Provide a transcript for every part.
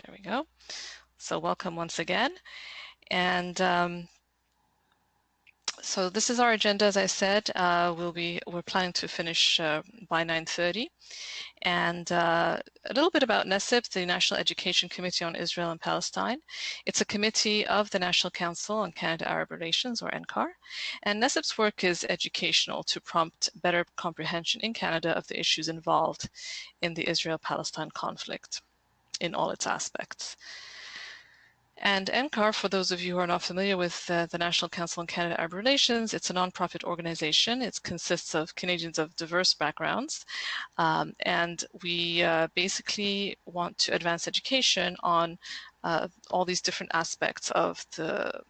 There we go. So welcome once again. And so this is our agenda, as I said. We're planning to finish by 9:30. And a little bit about NECIP, the National Education Committee on Israel and Palestine. It's a committee of the National Council on Canada-Arab Relations, or NCAR. And NECIP's work is educational to prompt better comprehension in Canada of the issues involved in the Israel-Palestine conflict in all its aspects. And NCAR, for those of you who are not familiar with the National Council on Canada-Arab Relations, it's a nonprofit organization. It consists of Canadians of diverse backgrounds, and we basically want to advance education on all these different aspects of the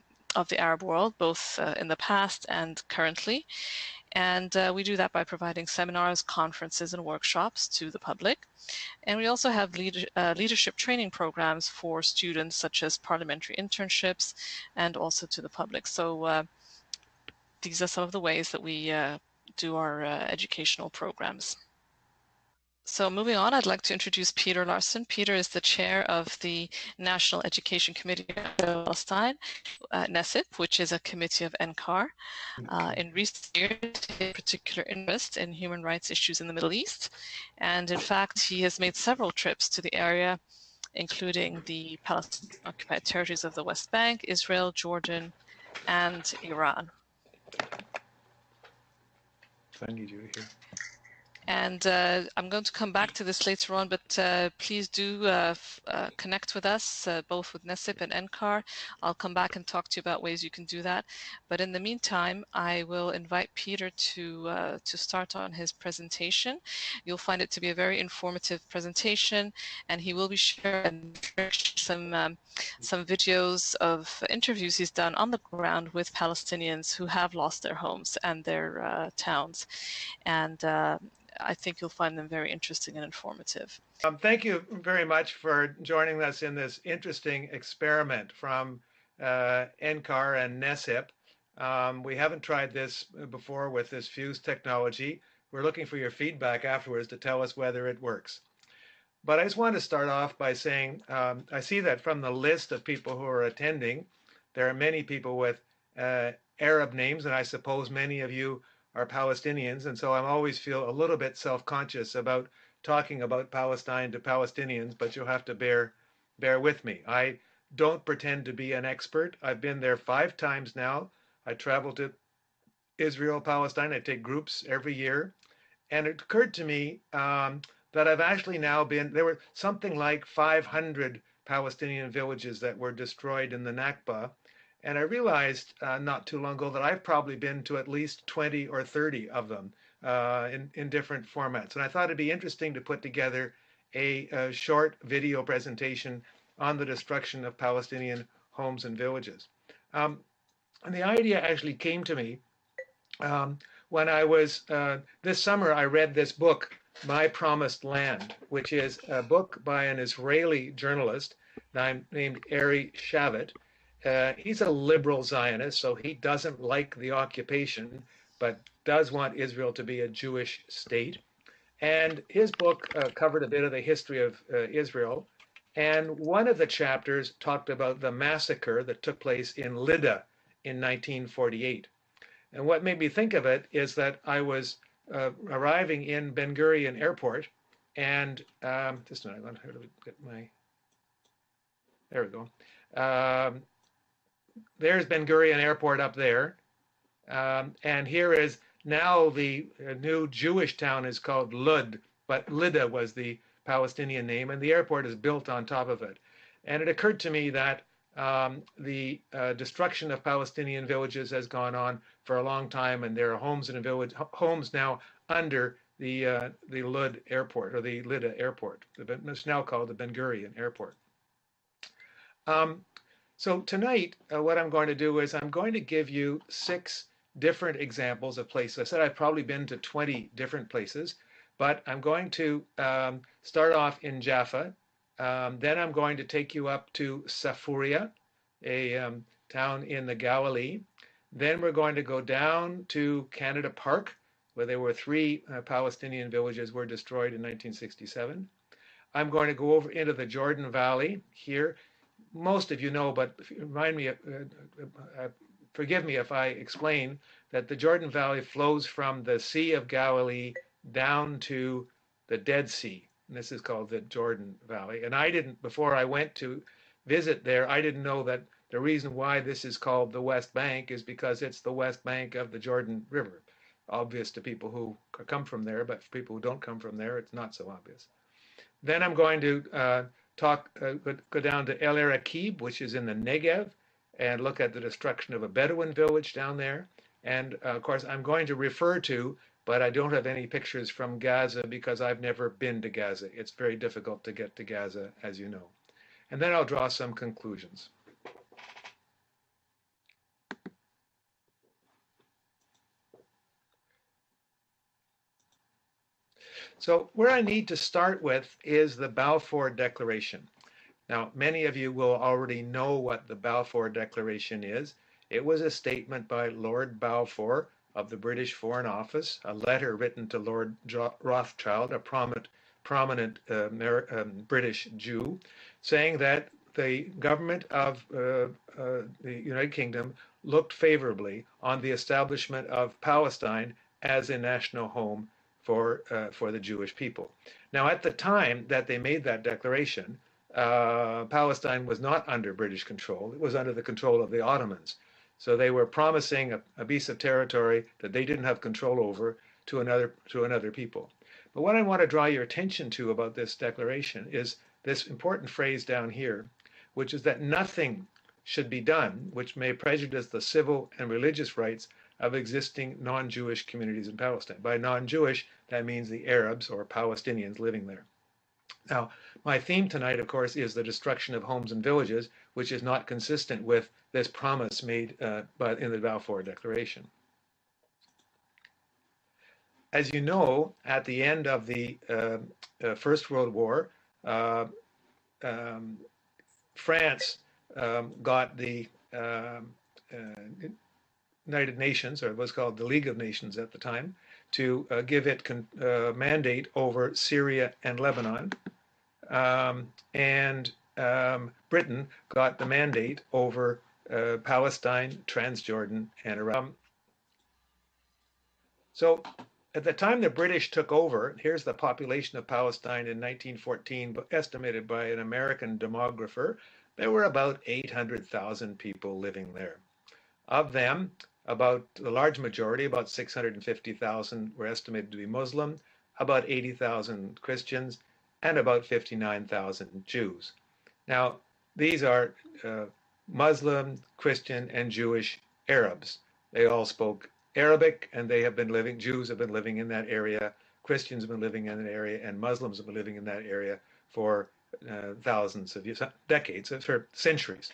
Arab world, both in the past and currently. And we do that by providing seminars, conferences, and workshops to the public. And we also have leadership training programs for students, such as parliamentary internships, and also to the public. So these are some of the ways that we do our educational programs. So moving on, I'd like to introduce Peter Larson. Peter is the chair of the National Education Committee of Palestine, NECIP, which is a committee of NCAR. In recent years, he had particular interest in human rights issues in the Middle East. And in fact, he has made several trips to the area, including the Palestinian occupied territories of the West Bank, Israel, Jordan, and Iran. I need you here. And I'm going to come back to this later on, but please do connect with us, both with NECIP and NCAR. I'll come back and talk to you about ways you can do that. But in the meantime, I will invite Peter to start on his presentation. You'll find it to be a very informative presentation, and he will be sharing some videos of interviews he's done on the ground with Palestinians who have lost their homes and their towns. And I think you'll find them very interesting and informative. Thank you very much for joining us in this interesting experiment from NCAR and NECIP. We haven't tried this before with this fuse technology. We're looking for your feedback afterwards to tell us whether it works. But I just want to start off by saying I see that from the list of people who are attending, there are many people with Arab names, and I suppose many of you are Palestinians, and so I always feel a little bit self-conscious about talking about Palestine to Palestinians, but you'll have to bear with me. I don't pretend to be an expert. I've been there 5 times now. I travel to Israel, Palestine. I take groups every year, and it occurred to me that I've actually now been, there were something like 500 Palestinian villages that were destroyed in the Nakba. And I realized not too long ago that I've probably been to at least 20 or 30 of them in different formats. And I thought it'd be interesting to put together a short video presentation on the destruction of Palestinian homes and villages. And the idea actually came to me when I was, this summer I read this book, My Promised Land, which is a book by an Israeli journalist named Ari Shavit. He's a liberal Zionist, so he doesn't like the occupation, but does want Israel to be a Jewish state. And his book covered a bit of the history of Israel. And one of the chapters talked about the massacre that took place in Lydda in 1948. And what made me think of it is that I was arriving in Ben Gurion Airport, and just a minute, how do we get my, there we go. There's Ben Gurion Airport up there, and here is now the new Jewish town is called Lud, but Lydda was the Palestinian name, and the airport is built on top of it. And it occurred to me that the destruction of Palestinian villages has gone on for a long time, and there are homes now under the Lud airport, or the Lydda airport. It's now called the Ben Gurion Airport. So tonight, what I'm going to do is I'm going to give you 6 different examples of places. I said I've probably been to 20 different places, but I'm going to start off in Jaffa. Then I'm going to take you up to Safuria, a town in the Galilee. Then we're going to go down to Canada Park, where there were 3 Palestinian villages were destroyed in 1967. I'm going to go over into the Jordan Valley here. Most of you know, but remind me, forgive me if I explain that the Jordan Valley flows from the Sea of Galilee down to the Dead Sea. And this is called the Jordan Valley. And I didn't, before I went to visit there, I didn't know that the reason why this is called the West Bank is because it's the west bank of the Jordan River. Obvious to people who come from there, but for people who don't come from there, it's not so obvious. Then I'm going to go down to El Araqib, which is in the Negev, and look at the destruction of a Bedouin village down there. And of course, I'm going to refer to, but I don't have any pictures from Gaza because I've never been to Gaza. It's very difficult to get to Gaza, as you know. And then I'll draw some conclusions. So where I need to start with is the Balfour Declaration. Now, many of you will already know what the Balfour Declaration is. It was a statement by Lord Balfour of the British Foreign Office, a letter written to Lord Rothschild, a prominent British Jew, saying that the government of the United Kingdom looked favorably on the establishment of Palestine as a national home for the Jewish people. Now, at the time that they made that declaration, Palestine was not under British control. It was under the control of the Ottomans. So they were promising a piece of territory that they didn't have control over to another people. But what I want to draw your attention to about this declaration is this important phrase down here, which is that nothing should be done which may prejudice the civil and religious rights of existing non-Jewish communities in Palestine. By non-Jewish, that means the Arabs or Palestinians living there. Now, my theme tonight, of course, is the destruction of homes and villages, which is not consistent with this promise made in the Balfour Declaration. As you know, at the end of the First World War, France got the United Nations, or it was called the League of Nations at the time, to give it mandate over Syria and Lebanon. And Britain got the mandate over Palestine, Transjordan, and Iraq. So at the time the British took over, here's the population of Palestine in 1914, estimated by an American demographer. There were about 800,000 people living there. Of them, about the large majority, about 650,000, were estimated to be Muslim, about 80,000 Christians, and about 59,000 Jews. Now, these are Muslim, Christian, and Jewish Arabs. They all spoke Arabic, and they have been living, Jews have been living in that area, Christians have been living in that area, and Muslims have been living in that area for thousands of years, decades, for centuries.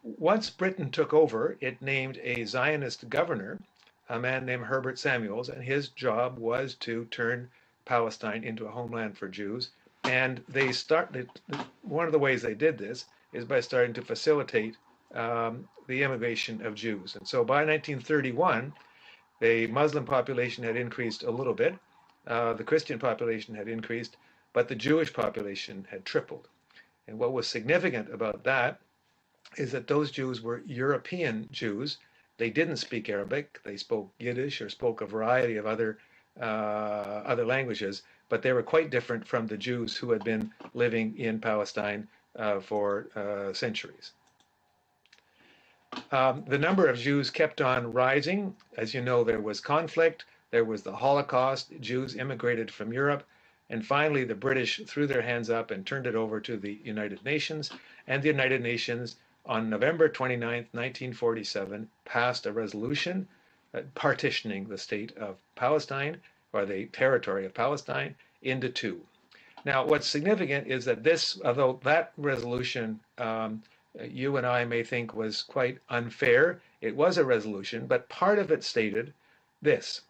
Once Britain took over, it named a Zionist governor, a man named Herbert Samuels, and his job was to turn Palestine into a homeland for Jews. And they started, one of the ways they did this is by starting to facilitate the immigration of Jews. And so by 1931, the Muslim population had increased a little bit, the Christian population had increased, but the Jewish population had tripled. And what was significant about that is that those Jews were European Jews. They didn't speak Arabic. They spoke Yiddish or spoke a variety of other languages, but they were quite different from the Jews who had been living in Palestine for centuries. The number of Jews kept on rising. As you know, there was conflict. There was the Holocaust. Jews immigrated from Europe. And finally, the British threw their hands up and turned it over to the United Nations. And the United Nations, on November 29th, 1947, passed a resolution partitioning the state of Palestine, or the territory of Palestine, into two. Now, what's significant is that this, although that resolution you and I may think was quite unfair, it was a resolution, but part of it stated this,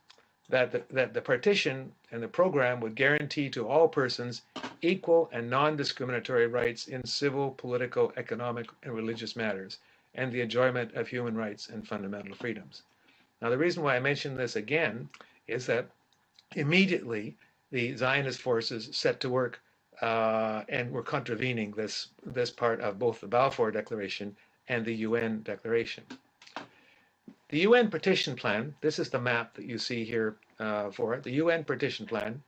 that the partition and the program would guarantee to all persons equal and non-discriminatory rights in civil, political, economic, and religious matters, and the enjoyment of human rights and fundamental freedoms. Now, the reason why I mention this again is that immediately the Zionist forces set to work and were contravening this part of both the Balfour Declaration and the UN Declaration. The UN Partition Plan, this is the map that you see here for it. The UN Partition Plan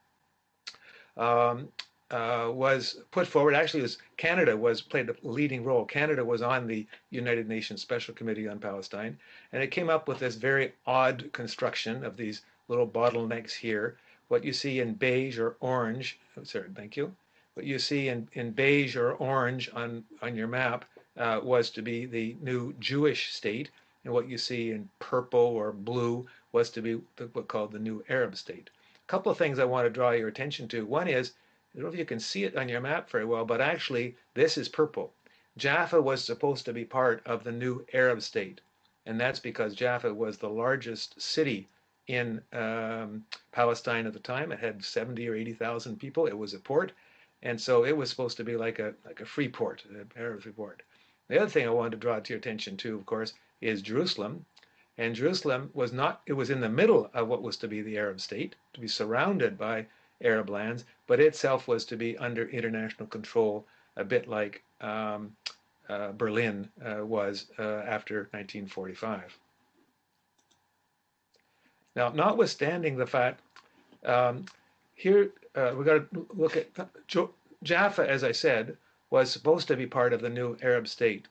um, was put forward. Actually, Canada played a leading role. Canada was on the United Nations Special Committee on Palestine, and it came up with this very odd construction of these little bottlenecks here. What you see in beige or orange, sorry, thank you. What you see in beige or orange on your map was to be the new Jewish state, and what you see in purple or blue was to be what's called the new Arab state. A couple of things I want to draw your attention to. One is, I don't know if you can see it on your map very well, but actually this is purple. Jaffa was supposed to be part of the new Arab state, and that's because Jaffa was the largest city in Palestine at the time. It had 70 or 80,000 people. It was a port, and so it was supposed to be like a free port, an Arab free port. The other thing I wanted to draw to your attention to, of course, is Jerusalem. And Jerusalem was not, it was in the middle of what was to be the Arab state, to be surrounded by Arab lands, but itself was to be under international control, a bit like Berlin was after 1945. Now, notwithstanding the fact, here we've got to look at Jaffa, as I said, was supposed to be part of the new Arab state.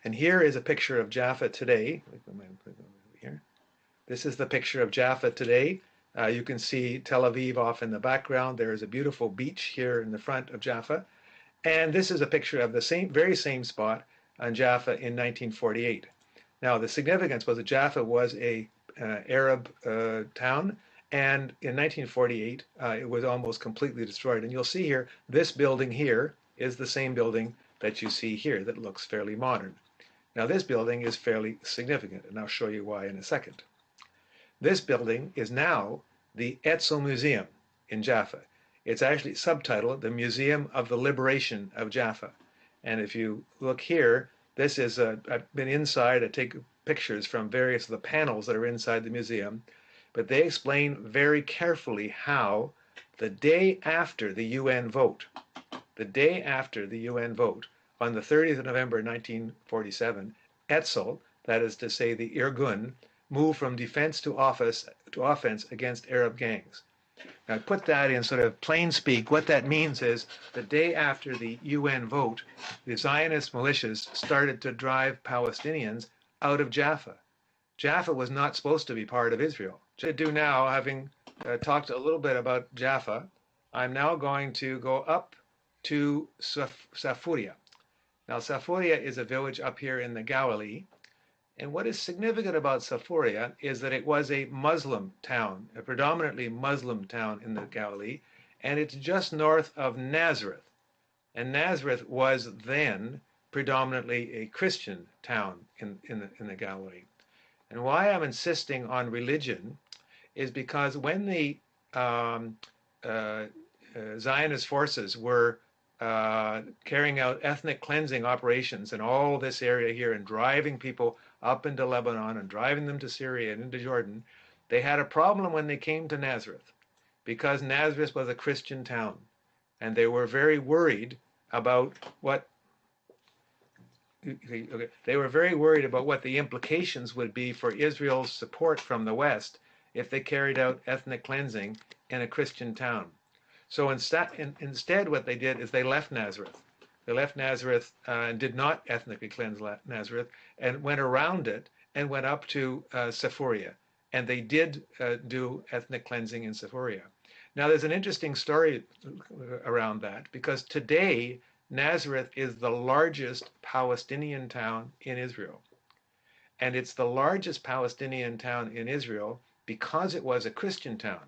And here is a picture of Jaffa today. This is the picture of Jaffa today. You can see Tel Aviv off in the background. There is a beautiful beach here in the front of Jaffa. And this is a picture of the very same spot on Jaffa in 1948. Now, the significance was that Jaffa was a Arab town, and in 1948, it was almost completely destroyed. And you'll see here, this building here is the same building that you see here that looks fairly modern. Now, this building is fairly significant, and I'll show you why in a second. This building is now the Etzel Museum in Jaffa. It's actually subtitled the Museum of the Liberation of Jaffa. And if you look here, this is, I've been inside, I take pictures from various of the panels that are inside the museum, but they explain very carefully how the day after the UN vote, on the 30th of November 1947, Etzel, that is to say the Irgun, moved from defense to offense against Arab gangs. Now, put that in sort of plain speak, what that means is the day after the UN vote, the Zionist militias started to drive Palestinians out of Jaffa. Jaffa was not supposed to be part of Israel. What I do now, having talked a little bit about Jaffa, I'm now going to go up to Safuria. Now, Safuria is a village up here in the Galilee, and what is significant about Safuria is that it was a Muslim town, a predominantly Muslim town in the Galilee, and it's just north of Nazareth. And Nazareth was then predominantly a Christian town in the Galilee. And why I'm insisting on religion is because when the Zionist forces were carrying out ethnic cleansing operations in all this area here and driving people up into Lebanon and driving them to Syria and into Jordan, they had a problem when they came to Nazareth because Nazareth was a Christian town, and they were very worried about what the implications would be for Israel's support from the West if they carried out ethnic cleansing in a Christian town. So instead what they did is they left Nazareth. They left Nazareth and did not ethnically cleanse Nazareth and went around it and went up to Safuria. And they did do ethnic cleansing in Safuria. Now there's an interesting story around that because today Nazareth is the largest Palestinian town in Israel. And it's the largest Palestinian town in Israel because it was a Christian town.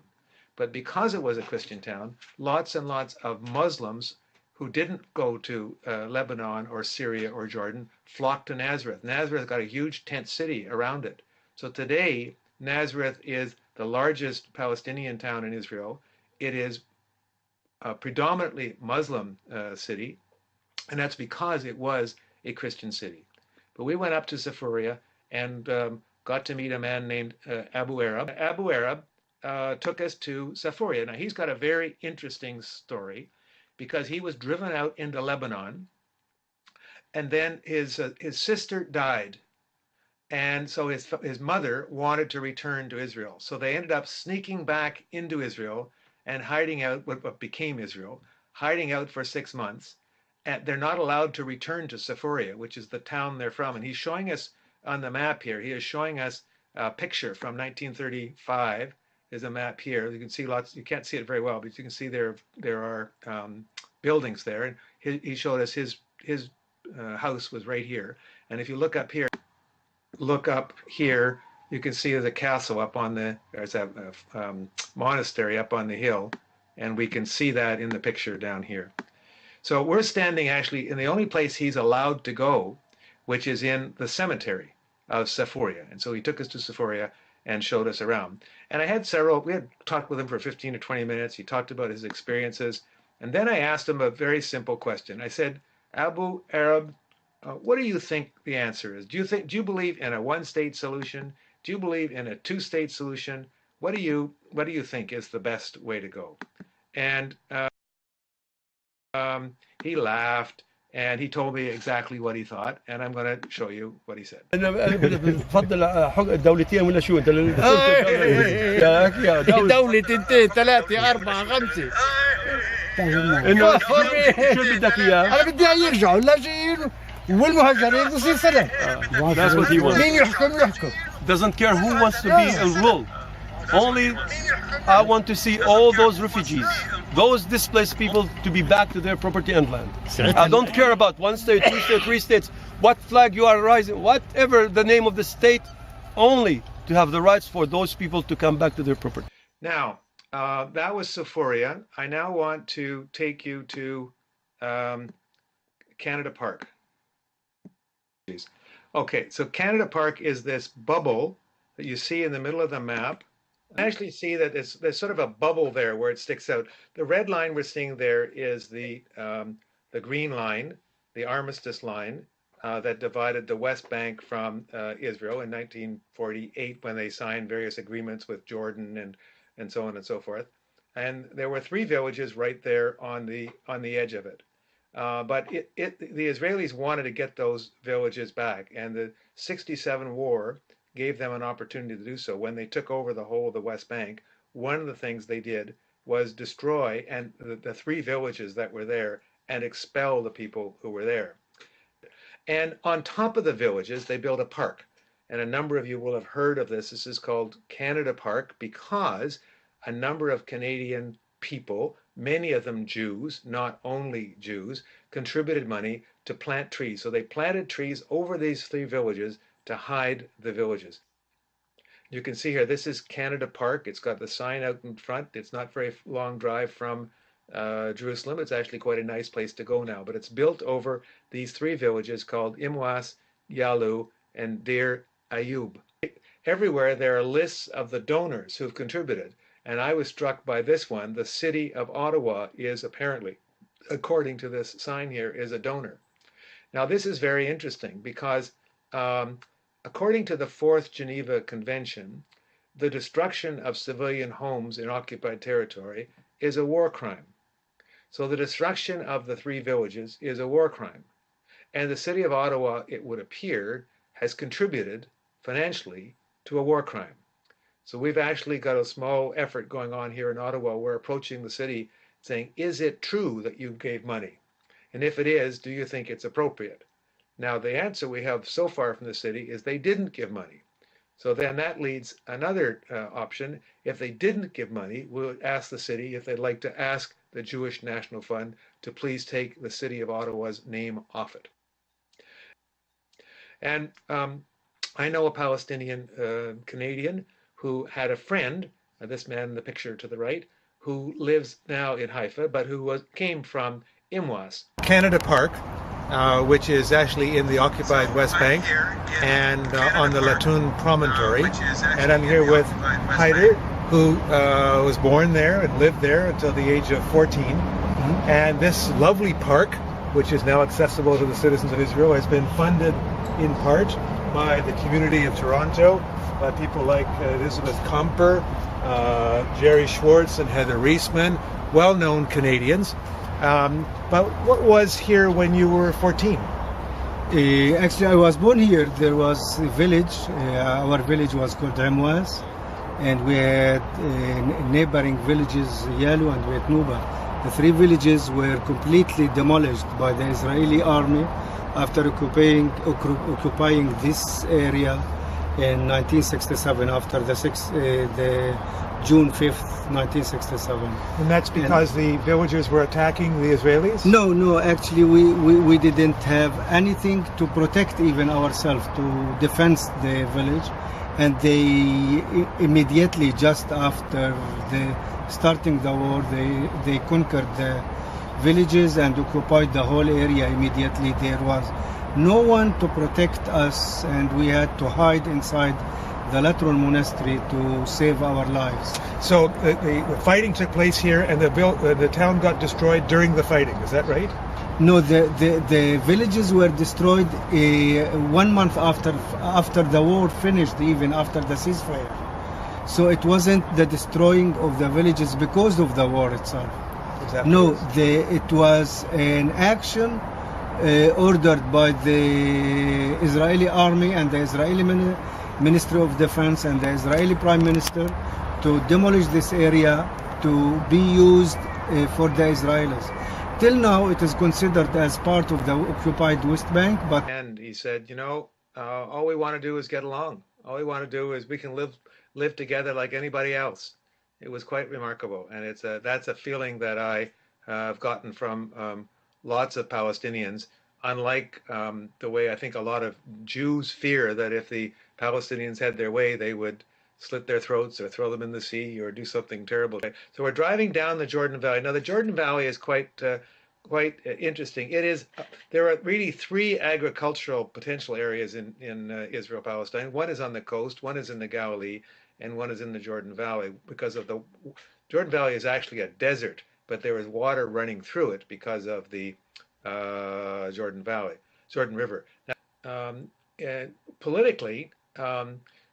But because it was a Christian town, lots and lots of Muslims who didn't go to Lebanon or Syria or Jordan flocked to Nazareth. Nazareth got a huge tent city around it. So today, Nazareth is the largest Palestinian town in Israel. It is a predominantly Muslim city, and that's because it was a Christian city. But we went up to Safuria and got to meet a man named Abu Arab. Abu Arab took us to Seforia. Now, he's got a very interesting story because he was driven out into Lebanon, and then his sister died. And so his mother wanted to return to Israel. So they ended up sneaking back into Israel and hiding out, what became Israel, hiding out for 6 months. And they're not allowed to return to Seforia, which is the town they're from. And he's showing us on the map here, he is showing us a picture from 1935. There's a map here. You can see lots, you can't see it very well, but you can see there are buildings there. And he showed us his house was right here. And if you look up here, you can see there's a castle up on there's a monastery up on the hill, and we can see that in the picture down here. So we're standing actually in the only place he's allowed to go, which is in the cemetery of Seforia. And so he took us to Seforia and showed us around. And we had talked with him for 15 or 20 minutes. He talked about his experiences. And then I asked him a very simple question. I said, Abu Arab, what do you think the answer is? Do you believe in a one-state solution? Do you believe in a two-state solution? What do you think is the best way to go? And he laughed and he told me exactly what he thought, and I'm going to show you what he said. بتفضل حق الدولتين ولا شو انت؟ دولة تنتين ثلاثة أربعة خمسة. انه شو بدك اياه؟ أنا بدي يرجعوا اللاجئين والمهاجرين بصير سلام. That's what he wants. مين يحكم. Doesn't care who wants to be in rule. Only I want to see all those refugees, those displaced people to be back to their property and land. I don't care about one state, two states, three states, what flag you are raising, whatever the name of the state, only to have the rights for those people to come back to their property. Now, that was Seforia. I now want to take you to Canada Park. Okay, so Canada Park is this bubble that you see in the middle of the map. I actually see that there's sort of a bubble there where it sticks out. The red line we're seeing there is the green line, the armistice line that divided the West Bank from Israel in 1948 when they signed various agreements with Jordan and so on and so forth. And there were 3 villages right there on the edge of it. But the Israelis wanted to get those villages back, and the '67 war gave them an opportunity to do so. When they took over the whole of the West Bank, one of the things they did was destroy the 3 villages that were there and expel the people who were there. And on top of the villages, they built a park. And a number of you will have heard of this. This is called Canada Park because a number of Canadian people, many of them Jews, not only Jews, contributed money to plant trees. So they planted trees over these 3 villages to hide the villages. You can see here, this is Canada Park. It's got the sign out in front. It's not very long drive from Jerusalem. It's actually quite a nice place to go now, but it's built over these 3 villages called Imwas, Yalu, and Deir Ayub. Everywhere there are lists of the donors who've contributed, and I was struck by this one. The city of Ottawa is apparently, according to this sign here, is a donor. Now this is very interesting because according to the 4th Geneva Convention, the destruction of civilian homes in occupied territory is a war crime. So the destruction of the 3 villages is a war crime. And the city of Ottawa, it would appear, has contributed financially to a war crime. So we've actually got a small effort going on here in Ottawa. We're approaching the city saying, is it true that you gave money? And if it is, do you think it's appropriate? Now, the answer we have so far from the city is they didn't give money. So then that leads another option. If they didn't give money, we would ask the city if they'd like to ask the Jewish National Fund to please take the city of Ottawa's name off it. And I know a Palestinian Canadian who had a friend, this man in the picture to the right, who lives now in Haifa, but who came from Imwas. Canada Park, which is actually in the occupied West Bank and on the Latun Promontory. And I'm here with Haider, who was born there and lived there until the age of 14. And this lovely park, which is now accessible to the citizens of Israel, has been funded in part by the community of Toronto, by people like Elizabeth Comper, Jerry Schwartz, and Heather Reisman, well-known Canadians. But what was here when you were 14? Actually, I was born here. There was a village. Our village was called Amwas, and we had neighboring villages, Yalu and Beit Nuba. The three villages were completely demolished by the Israeli army after occupying this area in 1967, after the June 5th, 1967. And that's because the villagers were attacking the Israelis? No, actually we didn't have anything to protect even ourselves, to defend the village. And they immediately, just after starting the war, they conquered the villages and occupied the whole area immediately. There was no one to protect us, and we had to hide inside the Lateran monastery to save our lives. So the fighting took place here, and the town got destroyed during the fighting. Is that right? No, the villages were destroyed 1 month after the war finished, even after the ceasefire. So it wasn't the destroying of the villages because of the war itself. Exactly. No, it was an action ordered by the Israeli army and the Israeli Ministry of Defense and the Israeli Prime Minister to demolish this area to be used for the Israelis. Till now, it is considered as part of the occupied West Bank, but... And he said, all we want to do is get along. All we want to do is we can live together like anybody else. It was quite remarkable. And that's a feeling that I have gotten from lots of Palestinians, unlike the way I think a lot of Jews fear that if the Palestinians had their way, they would slit their throats or throw them in the sea or do something terrible. So we're driving down the Jordan Valley. Now the Jordan Valley is quite interesting. There are really three agricultural potential areas in Israel-Palestine. One is on the coast, one is in the Galilee, and one is in the Jordan Valley. Because of the Jordan Valley is actually a desert, but there is water running through it because of the Jordan River. Now, politically,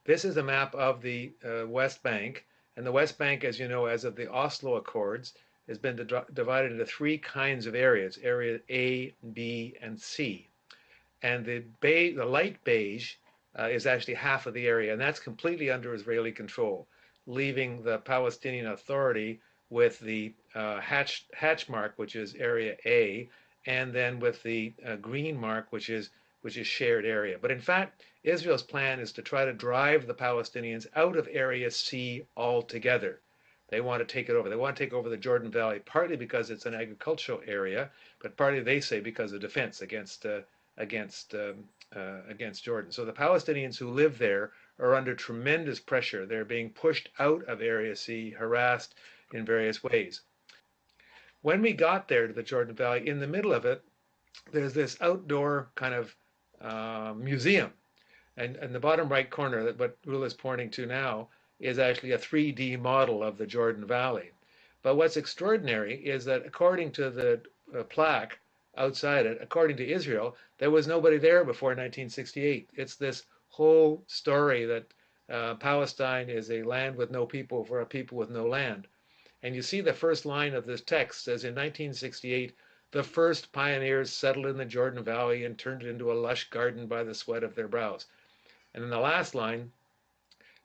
this is a map of the West Bank, and the West Bank, as you know, as of the Oslo Accords, has been divided into three kinds of areas: area A, B, and C. And the light beige is actually half of the area, and that's completely under Israeli control, leaving the Palestinian Authority with the hatch mark, which is area A, and then with the green mark, which is shared area. But in fact, Israel's plan is to try to drive the Palestinians out of Area C altogether. They want to take it over. They want to take over the Jordan Valley, partly because it's an agricultural area, but partly, they say, because of defense against Jordan. So the Palestinians who live there are under tremendous pressure. They're being pushed out of Area C, harassed in various ways. When we got there to the Jordan Valley, in the middle of it, there's this outdoor kind of museum. And in the bottom right corner, what Rula is pointing to now, is actually a 3D model of the Jordan Valley. But what's extraordinary is that according to the plaque outside it, according to Israel, there was nobody there before 1968. It's this whole story that Palestine is a land with no people for a people with no land. And you see the first line of this text says, in 1968, the first pioneers settled in the Jordan Valley and turned it into a lush garden by the sweat of their brows. And then the last line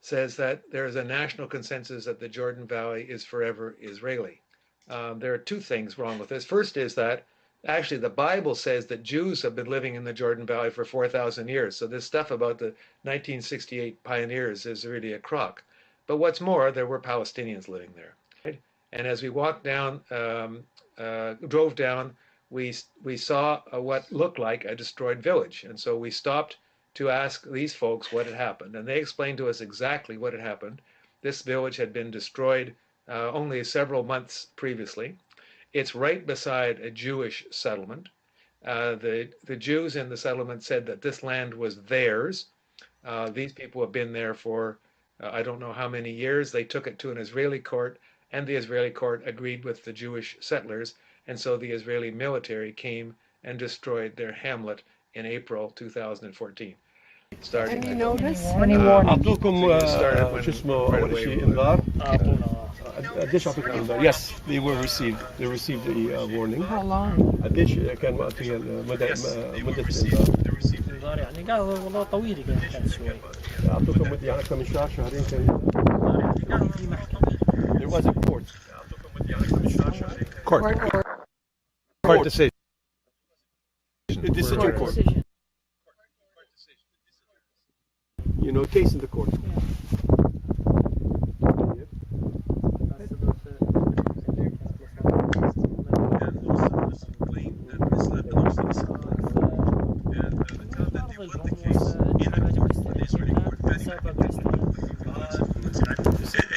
says that there is a national consensus that the Jordan Valley is forever Israeli. There are two things wrong with this. First is that actually the Bible says that Jews have been living in the Jordan Valley for 4,000 years. So this stuff about the 1968 pioneers is really a crock. But what's more, there were Palestinians living there. Right? And as we walked down, drove down, we saw what looked like a destroyed village. And so we stopped to ask these folks what had happened. And they explained to us exactly what had happened. This village had been destroyed only several months previously. It's right beside a Jewish settlement. The Jews in the settlement said that this land was theirs. These people have been there for I don't know how many years. They took it to an Israeli court, and the Israeli court agreed with the Jewish settlers. And so the Israeli military came and destroyed their hamlet in April 2014. Starting Any notice? أعطوكم started شو اسمه right أول away شيء we إنذار. قديش أعطوكم إنذار؟ Yes, they received the warning. How long? قديش كان وقت هي مدة الإنذار؟ الإنذار يعني قال والله طويل كانت شوي. أعطوكم مدة يعني أكثر من شهر شهرين كان. يعني في محكمة. There was a court. Court decision. A decision court. You know, case in the court.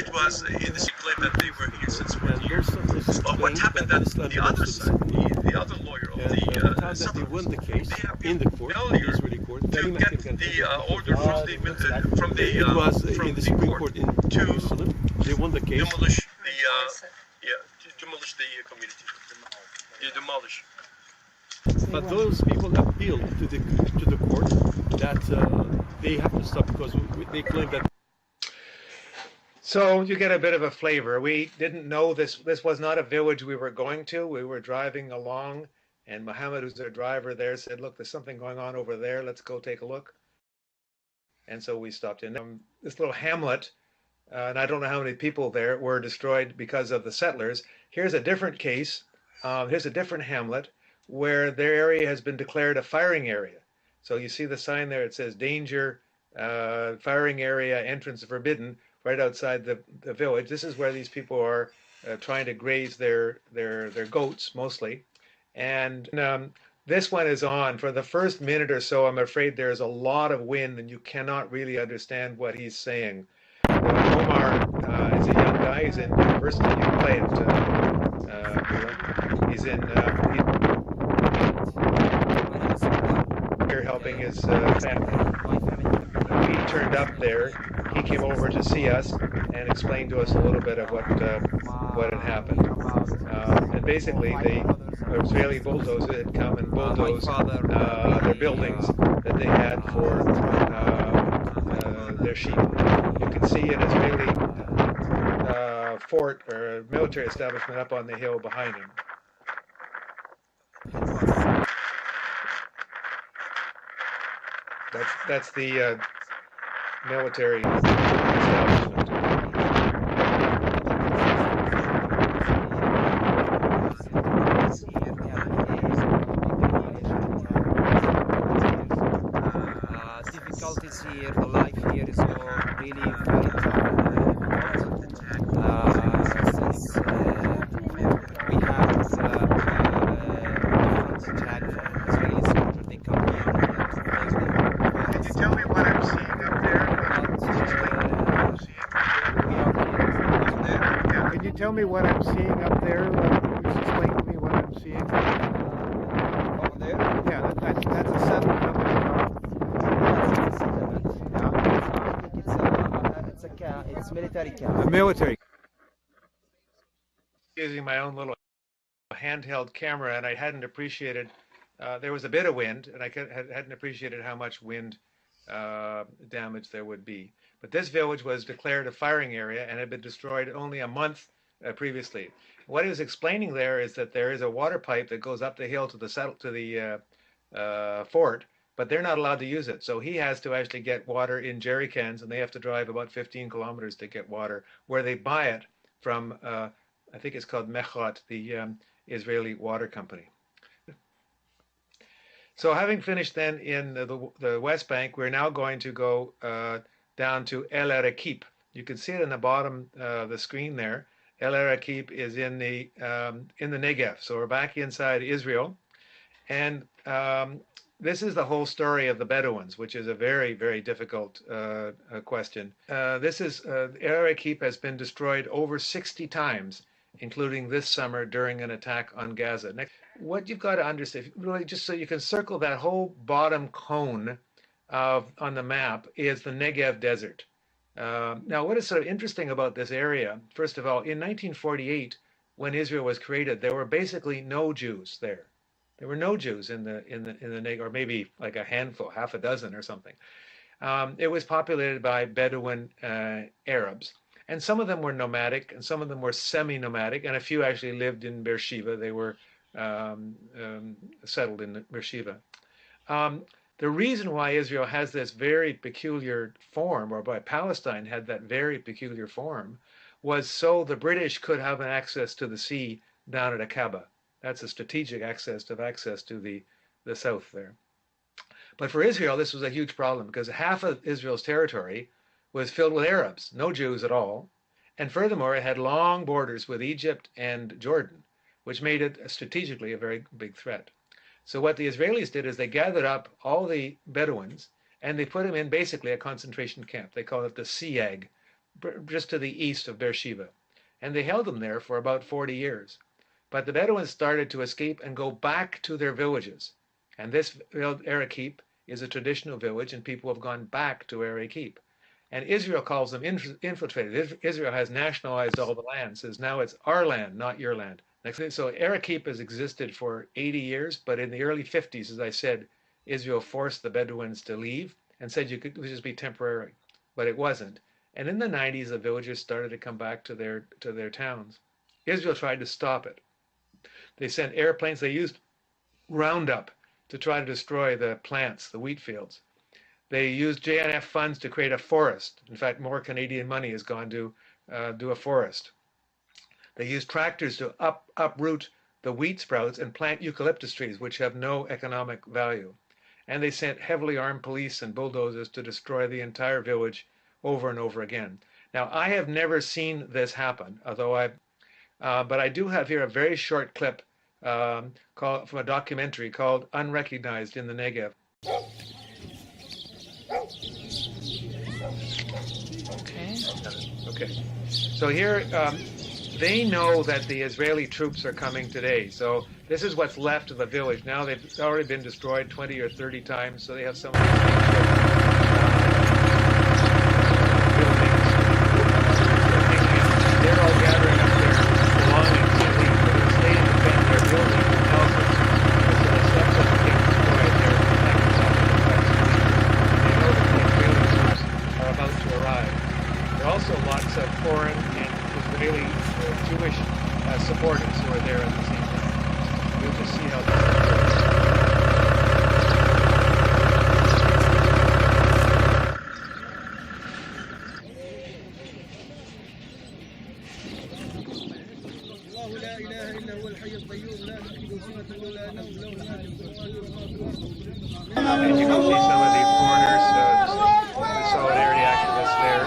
It was NECIP claimed that they were here since 1 year. But what happened that the other side, the other lawyer of the they won the case in the court, failure Israeli court. to get the order from the It was in the Supreme Court in Jerusalem. They won the case. demolish the community. Demolish. But those people appealed to the court that they have to stop because they claim that. So you get a bit of a flavor. We didn't know this was not a village we were going to. We were driving along, and Mohammed, who's their driver there, said, look, there's something going on over there. Let's go take a look. And so we stopped in. This little hamlet, and I don't know how many people there were destroyed because of the settlers. Here's a different case. Here's a different hamlet where their area has been declared a firing area. So you see the sign there. It says danger, firing area, entrance forbidden, right outside the village. This is where these people are trying to graze their goats mostly. And this one is on. For the first minute or so, I'm afraid there's a lot of wind and you cannot really understand what he's saying. Omar is a young guy. He's in university. You can play it. He's in here helping his family. We turned up there. He came over to see us and explained to us a little bit of what had happened. And basically, the Israeli bulldozers had come and bulldozed their buildings that they had for their sheep. You can see an Israeli fort or military establishment up on the hill behind him. That's the military establishment. Difficulties here, the life here is really very tough. Since we have different type of Israelis after they come here. Can you tell me what I'm seeing up there? Can you tell me what I'm seeing up there? Just explain to me what I'm seeing. Over there? Yeah, that's a settlement up there. It's military camp. A military. Using my own little handheld camera, and I hadn't appreciated. There was a bit of wind, and I hadn't appreciated how much wind damage there would be. But this village was declared a firing area and had been destroyed only a month previously. What he was explaining there is that there is a water pipe that goes up the hill to the fort, but they're not allowed to use it. So he has to actually get water in jerry cans, and they have to drive about 15 kilometers to get water, where they buy it from, I think it's called Mechot, the Israeli water company. So having finished then in the West Bank, we're now going to go down to El Arakip. You can see it in the bottom of the screen there. El Arakip is in the Negev. So we're back inside Israel. And this is the whole story of the Bedouins, which is a very, very difficult question. El Arakip has been destroyed over 60 times, including this summer during an attack on Gaza. Next, what you've got to understand, really just so you can circle that whole bottom cone on the map, is the Negev Desert. Now, what is sort of interesting about this area, first of all, in 1948, when Israel was created, there were basically no Jews there. There were no Jews in the Negev, or maybe like a handful, half a dozen or something. It was populated by Bedouin Arabs, and some of them were nomadic, and some of them were semi-nomadic, and a few actually lived in Beersheba. They were settled in Beersheba. The reason why Israel has this very peculiar form, or why Palestine had that very peculiar form, was so the British could have an access to the sea down at Aqaba. That's a strategic access to the south there. But for Israel, this was a huge problem because half of Israel's territory was filled with Arabs, no Jews at all. And furthermore, it had long borders with Egypt and Jordan, which made it strategically a very big threat. So what the Israelis did is they gathered up all the Bedouins and they put them in basically a concentration camp. They call it the Siag, just to the east of Beersheba. And they held them there for about 40 years. But the Bedouins started to escape and go back to their villages. And this NECIP is a traditional village, and people have gone back to NECIP. And Israel calls them infiltrated. Israel has nationalized all the land, says now it's our land, not your land. So NECIP has existed for 80 years, but in the early 50s, as I said, Israel forced the Bedouins to leave and said it would just be temporary, but it wasn't. And in the 90s, the villagers started to come back to their towns. Israel tried to stop it. They sent airplanes. They used Roundup to try to destroy the plants, the wheat fields. They used JNF funds to create a forest. In fact, more Canadian money has gone to do a forest. They used tractors to uproot the wheat sprouts and plant eucalyptus trees, which have no economic value. And they sent heavily armed police and bulldozers to destroy the entire village over and over again. Now, I have never seen this happen, but I do have here a very short clip from a documentary called Unrecognized in the Negev. Okay. So here, they know that the Israeli troops are coming today. So this is what's left of the village. Now they've already been destroyed 20 or 30 times. So they have some of these buildings. They're all gathering up their belongings to leave. But they stay and defend their buildings and houses. So the stuff doesn't get destroyed. They're protecting stuff in the West. They know that the Israeli troops are about to arrive. There are also lots of foreign and Israeli Jewish supporters who are there at the same time. We'll just see how this goes. And you can see some of the foreigners, the solidarity activists there.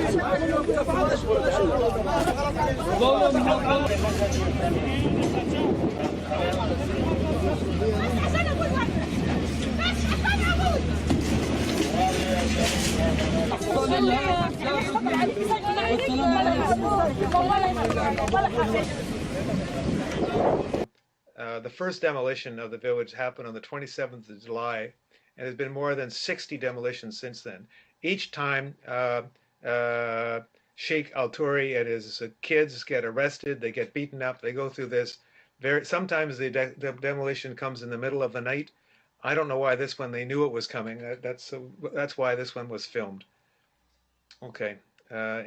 The first demolition of the village happened on the 27th of July, and there's been more than 60 demolitions since then. Each time, Sheikh Al-Turi and his kids get arrested, they get beaten up, they go through this. Sometimes the demolition comes in the middle of the night. I don't know why this one, they knew it was coming. That's why this one was filmed. Okay.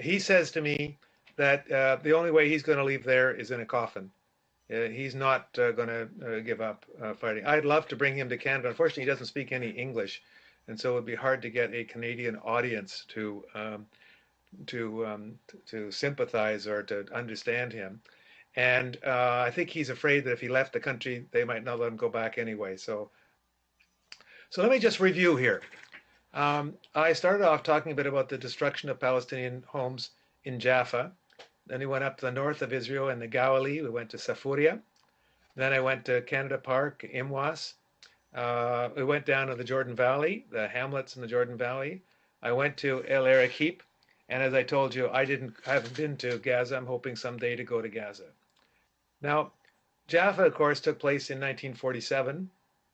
He says to me that the only way he's going to leave there is in a coffin. He's not going to give up fighting. I'd love to bring him to Canada. Unfortunately, he doesn't speak any English, and so it would be hard to get a Canadian audience to sympathize or to understand him. And I think he's afraid that if he left the country, they might not let him go back anyway. So let me just review here. I started off talking a bit about the destruction of Palestinian homes in Jaffa. Then we went up to the north of Israel in the Galilee. We went to Safuria. Then I went to Canada Park, Imwas. We went down to the Jordan Valley, the hamlets in the Jordan Valley. I went to El Arakip. And as I told you, I haven't been to Gaza. I'm hoping someday to go to Gaza. Now, Jaffa, of course, took place in 1947,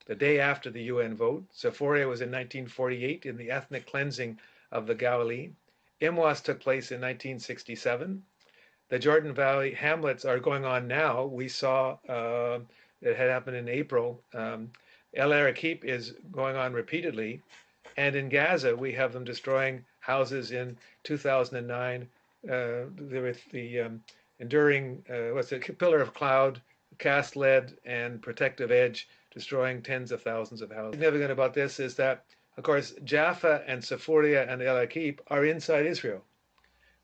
the day after the UN vote. Safuria was in 1948 in the ethnic cleansing of the Galilee. Imwas took place in 1967. The Jordan Valley hamlets are going on now. We saw it had happened in April. El Arakip is going on repeatedly. And in Gaza, we have them destroying houses in 2009 with the enduring, pillar of cloud, cast lead, and protective edge, destroying tens of thousands of houses. Significant about this is that, of course, Jaffa and Safuria and El Arakip are inside Israel,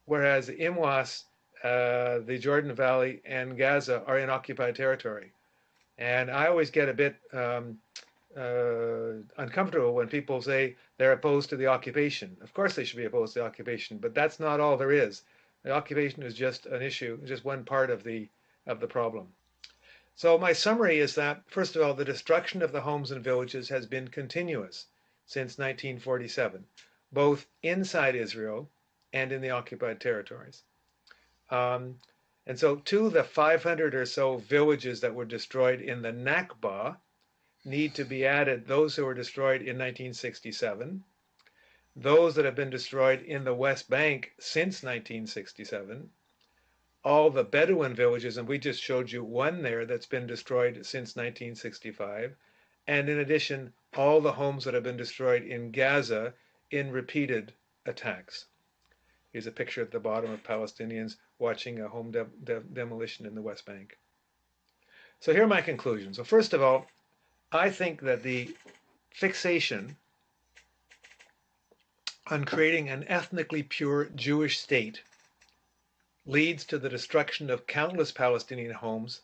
whereas Imwas, the Jordan Valley, and Gaza are in occupied territory. And I always get a bit uncomfortable when people say they're opposed to the occupation. Of course they should be opposed to the occupation, but that's not all there is. The occupation is just an issue, just one part of the problem. So my summary is that, first of all, the destruction of the homes and villages has been continuous since 1947, both inside Israel and in the occupied territories. And so to the 500 or so villages that were destroyed in the Nakba need to be added those who were destroyed in 1967, those that have been destroyed in the West Bank since 1967, all the Bedouin villages, and we just showed you one there that's been destroyed since 1965, and in addition, all the homes that have been destroyed in Gaza in repeated attacks. Here's a picture at the bottom of Palestinians watching a home demolition in the West Bank. So here are my conclusions. So first of all, I think that the fixation on creating an ethnically pure Jewish state leads to the destruction of countless Palestinian homes,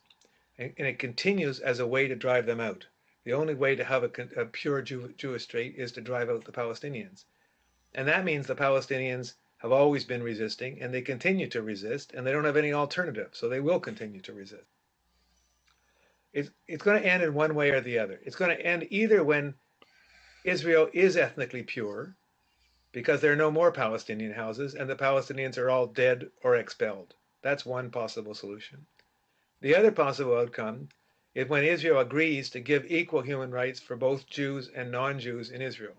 and it continues as a way to drive them out. The only way to have a pure Jewish state is to drive out the Palestinians. And that means the Palestinians have always been resisting, and they continue to resist, and they don't have any alternative, so they will continue to resist. It's going to end in one way or the other. It's going to end either when Israel is ethnically pure, because there are no more Palestinian houses, and the Palestinians are all dead or expelled. That's one possible solution. The other possible outcome is when Israel agrees to give equal human rights for both Jews and non-Jews in Israel.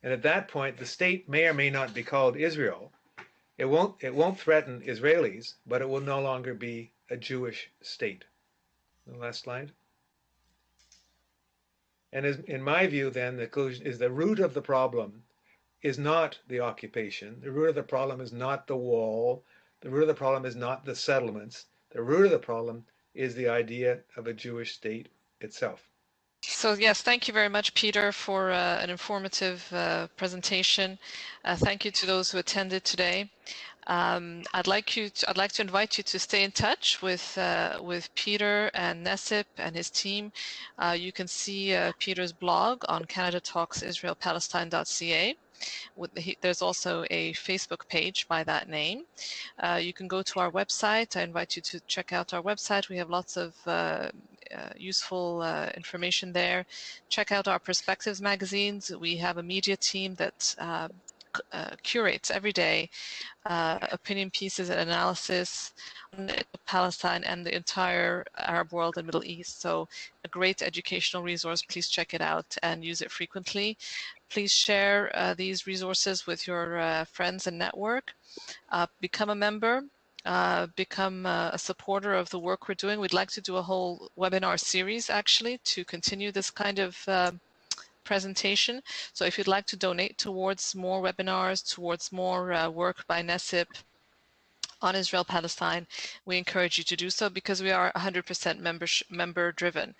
And at that point, the state may or may not be called Israel. It won't threaten Israelis, but it will no longer be a Jewish state. The last slide. And in my view, then, the conclusion is the root of the problem is not the occupation. The root of the problem is not the wall. The root of the problem is not the settlements. The root of the problem is the idea of a Jewish state itself. So yes, thank you very much, Peter, for an informative presentation. Thank you to those who attended today. I'd like to invite you to stay in touch with Peter and NECIP and his team. You can see Peter's blog on CanadaTalksIsraelPalestine.ca. There's also a Facebook page by that name. You can go to our website. I invite you to check out our website. We have lots of useful information there. Check out our Perspectives magazines. We have a media team that curates every day opinion pieces and analysis on Palestine and the entire Arab world and Middle East. So a great educational resource. Please check it out and use it frequently. Please share these resources with your friends and network. Become a member. Become a supporter of the work we're doing. We'd like to do a whole webinar series actually to continue this kind of presentation. So if you'd like to donate towards more webinars, towards more work by NECIP on Israel-Palestine, we encourage you to do so because we are 100% member driven.